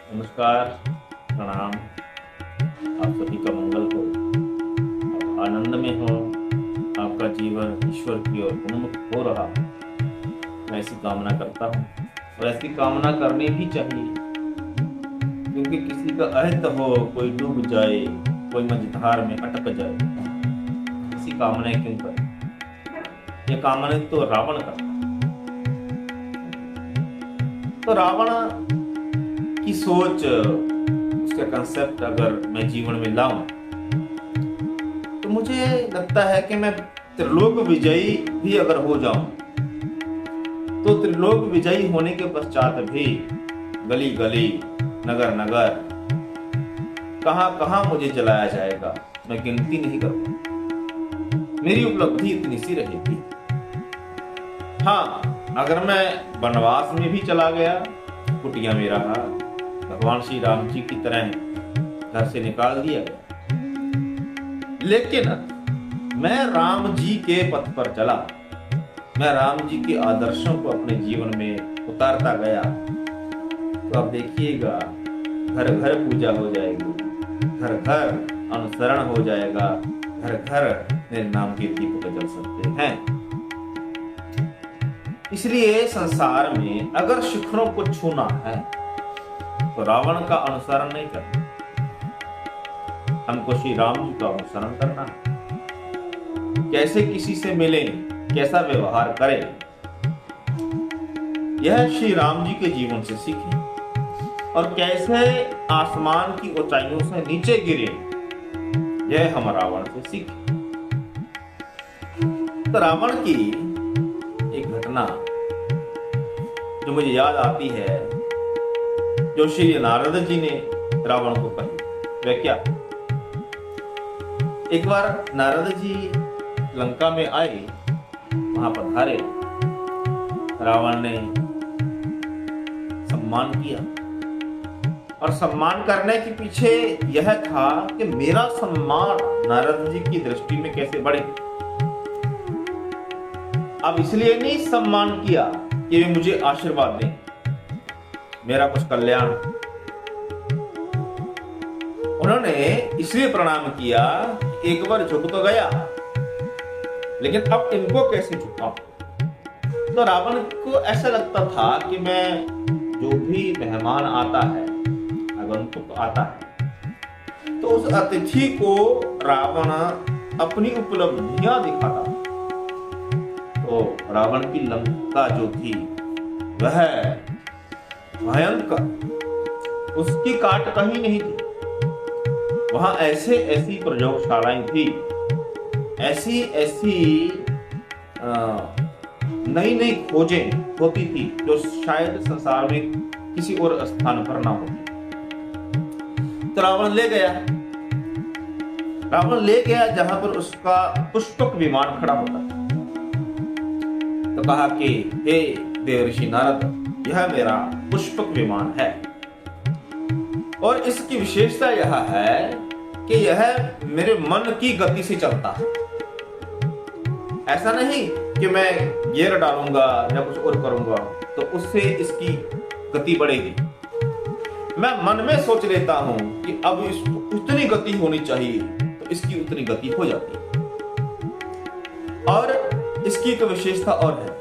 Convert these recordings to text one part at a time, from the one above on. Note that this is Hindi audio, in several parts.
नमस्कार, प्रणाम। आप सभी का मंगल हो और आनंद में हो। आपका जीवन ईश्वर की ओर उन्मुख हो रहा, मैं ऐसी कामना करता हूँ और ऐसी कामना करनी भी चाहिए, क्योंकि किसी का अहित हो, कोई डूब जाए, कोई मझधार में अटक जाए, ऐसी कामनाएं क्यों करें। ये कामनाएं तो रावण करता। तो रावण की सोच, उसका कंसेप्ट अगर मैं जीवन में लाऊं तो मुझे लगता है कि मैं त्रिलोक विजयी भी अगर हो जाऊं तो त्रिलोक विजयी होने के पश्चात भी गली गली, नगर नगर, कहां कहां मुझे जलाया जाएगा, मैं गिनती नहीं करूंगा। मेरी उपलब्धि इतनी सी रहेगी। हाँ, अगर मैं वनवास में भी चला गया, कुटिया में रहा, भगवान श्री राम जी की तरह घर से निकाल दिया गया, लेकिन मैं राम जी के पथ पर चला, मैं राम जी के आदर्शों को अपने जीवन में उतारता गया, तो अब देखिएगा घर घर पूजा हो जाएगी, घर घर अनुसरण हो जाएगा, घर घर मेरे नाम के दीपक जल सकते हैं। इसलिए संसार में अगर शिखरों को छूना है तो रावण का अनुसरण नहीं करना, हमको श्री राम जी का अनुसरण करना है। कैसे किसी से मिले, कैसा व्यवहार करें, यह श्री राम जी के जीवन से सीखें, और कैसे आसमान की ऊंचाइयों से नीचे गिरे, यह हम रावण से सीखें। तो रावण की एक घटना जो मुझे याद आती है, जो श्री नारद जी ने रावण को कही, वह क्या। एक बार नारद जी लंका में आए, वहां पधारे, रावण ने सम्मान किया, और सम्मान करने के पीछे यह था कि मेरा सम्मान नारद जी की दृष्टि में कैसे बढ़े। अब इसलिए नहीं सम्मान किया कि वे मुझे आशीर्वाद दें, मेरा कुछ कल्याण। उन्होंने इसलिए प्रणाम किया, एक बार झुक तो गया, लेकिन अब इनको कैसे झुकाऊं। तो रावण को ऐसा लगता था कि मैं, जो भी मेहमान आता है, आगंतुक आता है, तो उस अतिथि को रावण अपनी उपलब्धियां दिखाता। तो रावण की लंका जो थी वह भयंकर, उसकी काट कहीं नहीं थी। वहां ऐसे ऐसी प्रयोगशालाएं थी, ऐसी ऐसी नई नई खोजें होती थी जो शायद संसार में किसी और स्थान पर ना होती। तो रावण ले गया जहां पर उसका पुष्पक विमान खड़ा होता था। तो कहा कि हे देवर्षि नारद, यह मेरा पुष्पक विमान है, और इसकी विशेषता यह है कि यह मेरे मन की गति से चलता है। ऐसा नहीं कि मैं गियर डालूंगा या कुछ और करूंगा तो उससे इसकी गति बढ़ेगी। मैं मन में सोच लेता हूं कि अब इसको उतनी गति होनी चाहिए, तो इसकी उतनी गति हो जाती है। और इसकी एक विशेषता और है,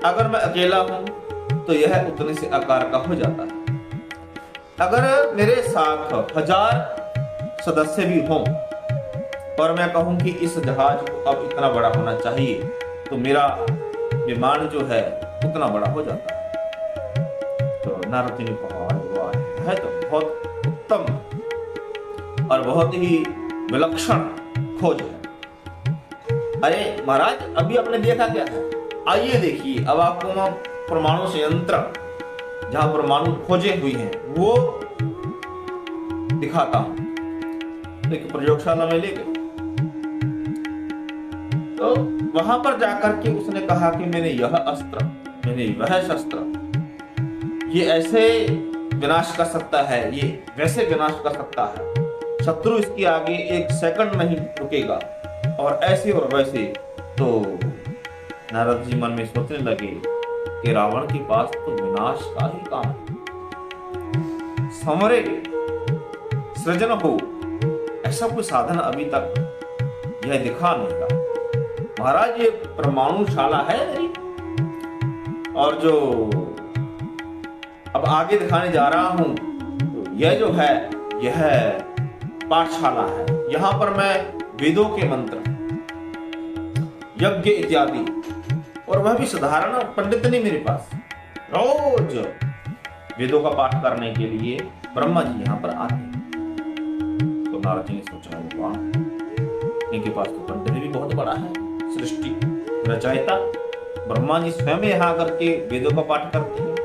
अगर मैं अकेला हूं तो यह उतने से आकार का हो जाता है। अगर मेरे साथ 1000 सदस्य भी हों और मैं कहूं कि इस जहाज को अब इतना बड़ा होना चाहिए, तो मेरा विमान जो है उतना बड़ा हो जाता है। तो नारद जी ने कहा, वाह, है तो बहुत उत्तम और बहुत ही विलक्षण खोज है। अरे महाराज, अभी आपने देखा क्या है, आइए देखिए, अब आपको मैं परमाणु संयंत्र जहां परमाणु खोजे हुई हैं वो दिखाता हूं। तो एक प्रयोगशाला में ले गए, तो वहां पर जाकर के उसने कहा कि मैंने यह अस्त्र, मैंने वह शस्त्र, ये ऐसे विनाश कर सकता है, ये वैसे विनाश कर सकता है, शत्रु इसके आगे एक सेकंड नहीं रुकेगा, और ऐसे और वैसे। तो नारद जी मन में सोचने लगे कि रावण के पास तो विनाश का ही काम है, संवरे सृजन हो, ऐसा कोई साधन अभी तक यह दिखा नहीं था। महाराज ये परमाणु शाला है मेरी, और जो अब आगे दिखाने जा रहा हूं तो यह जो है यह पाठशाला है। यहां पर मैं वेदों के मंत्र, यज्ञ इत्यादि, और वह भी साधारण पंडित नहीं, मेरे पास रोज वेदों का पाठ करने के लिए ब्रह्मा जी यहां पर आते हैं। तो नारद जी ने सोचा, वाह, इनके पास तो पंडित भी बहुत बड़ा है, सृष्टि रचयिता ब्रह्मा जी स्वयं यहाँ आकर के वेदों का पाठ करते हैं।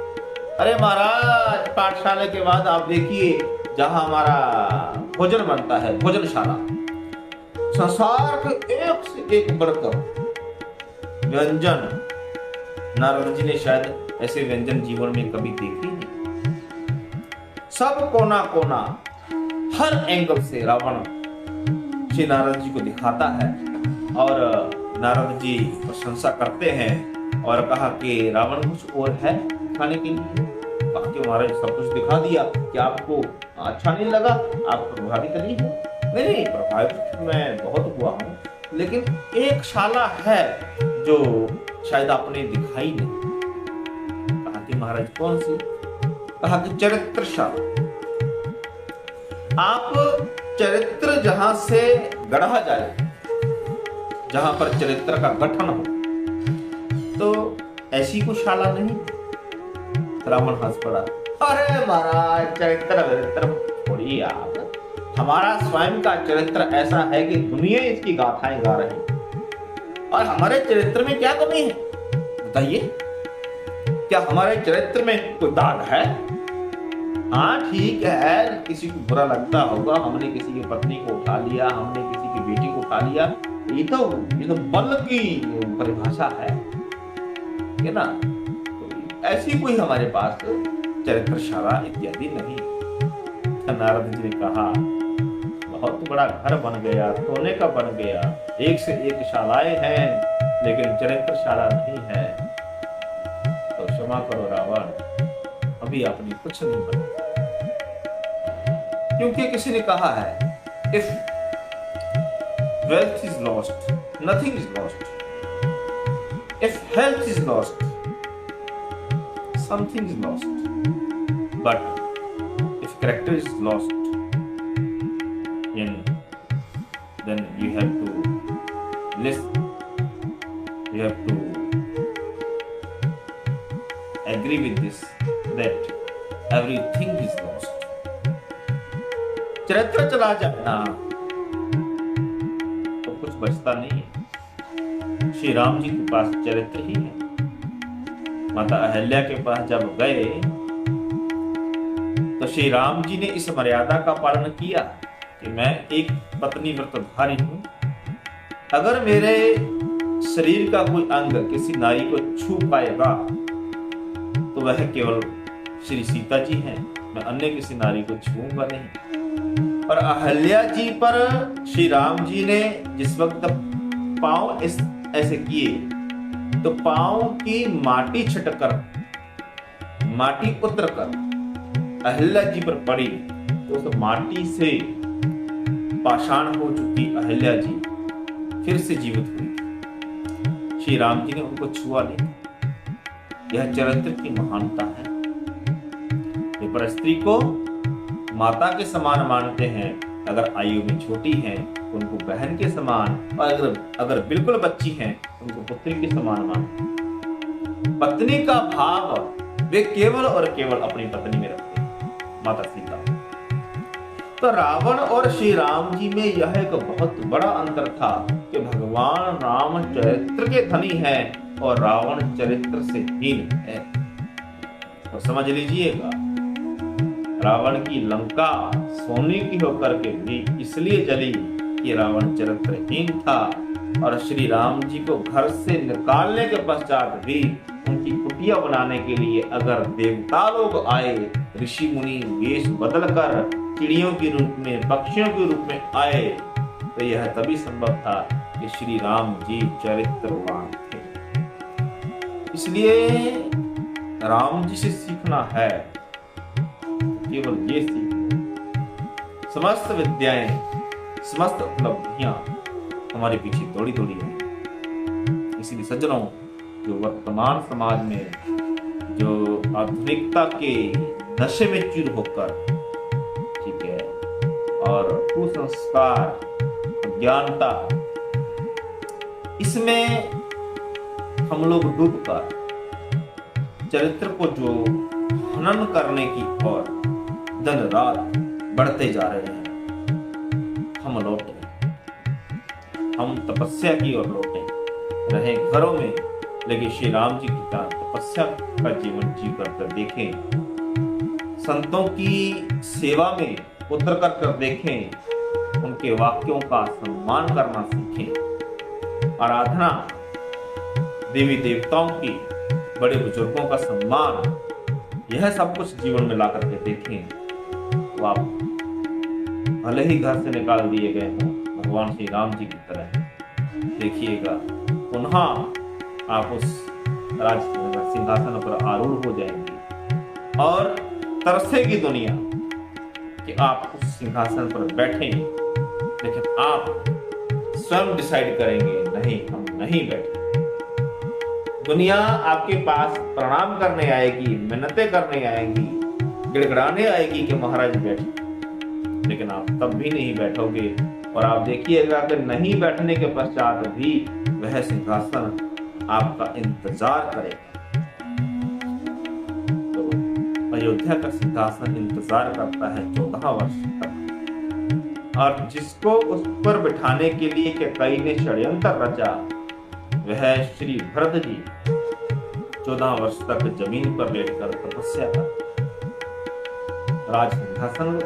अरे महाराज, पाठशाला के बाद आप देखिए जहां हमारा भोजन बनता है, भोजनशाला, संसार के एक से एक बढ़कर व्यंजन, नारद जी ने शायद ऐसे व्यंजन जीवन में कभी देखे नहीं। सब कोना कोना, हर एंगल से रावण श्री नारद जी को दिखाता है, और नारद जी प्रशंसा करते हैं और कहा कि रावण कुछ और है खाने के लिए। कहा कि महाराज सब कुछ दिखा दिया, कि आपको अच्छा नहीं लगा, आप प्रभावित नहीं हो? नहीं, प्रभावित मैं बहुत हुआ हूँ, लेकिन एक शाला है जो शायद आपने दिखाई नहीं। कहा कि महाराज कौन सी? कहा कि चरित्र शाला। आप चरित्र जहां से गढ़ा जाए, जहां पर चरित्र का गठन हो, तो ऐसी कोई शाला नहीं। रावण हंस पड़ा, अरे महाराज, चरित्र छोड़िए आप, हमारा स्वयं का चरित्र ऐसा है कि दुनिया इसकी गाथाएं गा रही, और हमारे चरित्र में क्या कमी है बताइए? क्या हमारे चरित्र में कोई दाग है? हाँ ठीक है, किसी को बुरा लगता होगा, हमने किसी की पत्नी को उठा लिया, हमने किसी की बेटी को उठा लिया, ये तो बल की परिभाषा है ना? तो ऐसी कोई हमारे पास चरित्रशाला इत्यादि नहीं। नारद जी ने कहा, बहुत बड़ा घर बन गया, सोने का बन गया, एक से एक शालाएं हैं, लेकिन चरित्रशाला नहीं है। तो क्षमा करो रावण, अभी आपने कुछ नहीं बना, क्योंकि किसी ने कहा है, if wealth is lost, nothing is lost. If health is lost, something is lost. But if character is lost, then you have to listen. You have to agree with this, that everything is lost. चरित्र चला जाना बचता नहीं है। श्री राम जी के पास चरित्र ही है। माता अहल्या के पास जब गए तो श्री राम जी ने इस मर्यादा का पालन किया कि मैं एक पत्नी व्रतधारी हूं, अगर मेरे शरीर का कोई अंग किसी नारी को छू पाएगा तो वह केवल श्री सीता जी हैं, मैं अन्य किसी नारी को छूऊंगा नहीं। और अहल्या जी पर श्री राम जी ने जिस वक्त पांव ऐसे किए तो पांव की माटी छिटकर, माटी उतर कर अहल्या जी पर पड़ी, तो उस माटी से पाषाण हो चुकी अहल्या जी फिर से जीवित हुई। श्री राम जी ने उनको छुआ नहीं। यह चरित्र की महानता है। पर स्त्री को माता के समान मानते हैं, अगर आयु में छोटी हैं तो उनको बहन के समान, और अगर बिल्कुल बच्ची हैं तो उनको पुत्री के समान मानते हैं। पत्नी का भाव वे केवल और केवल अपनी पत्नी में रखते हैं, माता सीता। तो रावण और श्री राम जी में यह एक बहुत बड़ा अंतर था कि भगवान राम चरित्र के धनी हैं और रावण चरित्र से हीन है। तो समझ लीजिएगा, रावण की लंका सोने की होकर के भी इसलिए जली कि रावण चरित्रहीन था, और श्री राम जी को घर से निकालने के पश्चात भी उनकी कुटिया बनाने के लिए अगर देवता लोग आए, ऋषि मुनि वेश बदलकर चिड़ियों के रूप में, पक्षियों के रूप में आए, तो यह तभी संभव था कि श्री राम जी चरित्रवान थे। इसलिए राम जी से सीखना है, केवल ये सीख, समस्त विद्याएं, समस्त उपलब्धियां हमारे पीछे दौड़ी दौड़ी है। इसीलिए सज्जनों, जो वर्तमान समाज में जो आधुनिकता के नशे में चूर होकर, ठीक है, और कुसंस्कार, अज्ञानता, इसमें हम लोग डूबकर चरित्र को जो हनन करने की ओर दिन रात बढ़ते जा रहे हैं, हम लौटे, हम तपस्या की ओर लौटे, रहे घरों में, लेकिन श्री राम जी की तरह तपस्या का जीवन जी कर देखें, संतों की सेवा में उतर कर देखें, उनके वाक्यों का सम्मान करना सीखें, आराधना, देवी देवताओं की, बड़े बुजुर्गों का सम्मान, यह सब कुछ जीवन में ला करके देखें, तो आप भले ही घर से निकाल दिए गए हों भगवान श्री राम जी की तरह, देखिएगा पुनः आप उस राज सिंहासन पर आरूढ़ हो जाएंगे और तरसेगी दुनिया कि आप उस सिंहासन पर बैठें, लेकिन आप स्वयं डिसाइड करेंगे, नहीं, हम नहीं बैठे। दुनिया आपके पास प्रणाम करने आएगी, मिन्नतें करने आएगी, गिड़गिड़ाने आएगी कि महाराज बैठे, लेकिन आप तब भी नहीं बैठोगे। और आप देखिएगा कि नहीं बैठने के पश्चात भी वह सिंहासन आपका इंतजार करेगा। तो अयोध्या का सिंहासन इंतजार करता है 14 वर्ष तक, और जिसको उस पर बिठाने के लिए कैकेयी ने षड्यंत्र रचा, वह श्री भरत जी 14 वर्ष तक जमीन पर लेटकर तपस्या कर राज सिंहासन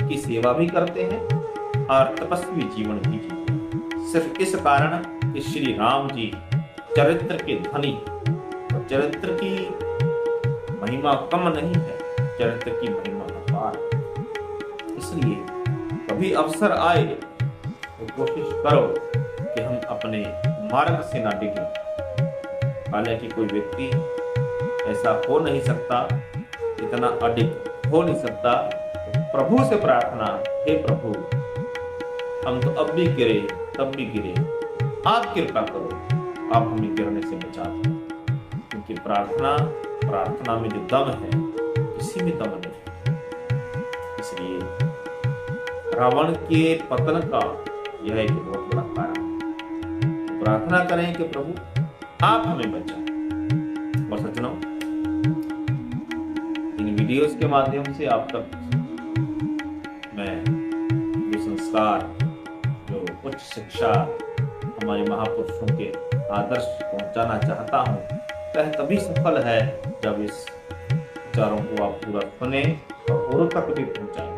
की सेवा भी करते हैं और तपस्वी जीवन भी जीते, सिर्फ इस कारण कि श्री राम जी चरित्र के धनी, और चरित्र की महिमा कम नहीं है, चरित्र की महिमा अपार। इसलिए कभी अवसर आए तो कोशिश करो कि हम अपने मार्ग से ना डिगे। हालांकि कोई व्यक्ति ऐसा हो नहीं सकता, इतना अडिग हो नहीं सकता, तो प्रभु से प्रार्थना, हे प्रभु, हम तो अब भी गिरे तब भी गिरे, आप कृपा करो, आप हमें गिरने से बचा दो, क्योंकि प्रार्थना में जो दम है, किसी में दम नहीं। इसलिए रावण के पतन का यह एक बहुत बड़ा कारण है। तो प्रार्थना करें कि प्रभु आप हमें बचाएं। और सज्जनों, इन वीडियोस के माध्यम से आप तक मैं जो संस्कार, जो उच्च शिक्षा, हमारे महापुरुषों के आदर्श पहुंचाना चाहता हूं, वह तभी सफल है जब इस विचारों को आप पूरा सुने और औरों तक भी पहुंचाएं।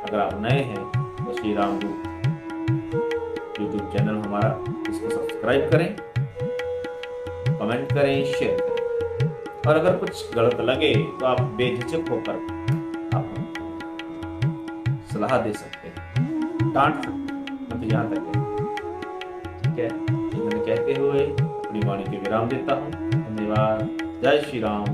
अगर आप नए हैं तो श्री राम यूट्यूब चैनल हमारा, इसको सब्सक्राइब करें, कमेंट करें, शेयर करें, और अगर कुछ गलत लगे तो आप बेझिझक होकर आप सलाह दे सकते हैं, डांट सकते हैं, तो यहाँ तक है, ठीक है। मैंने कहते हुए अपनी वाणी के विराम देता हूँ। धन्यवाद। जय श्री राम।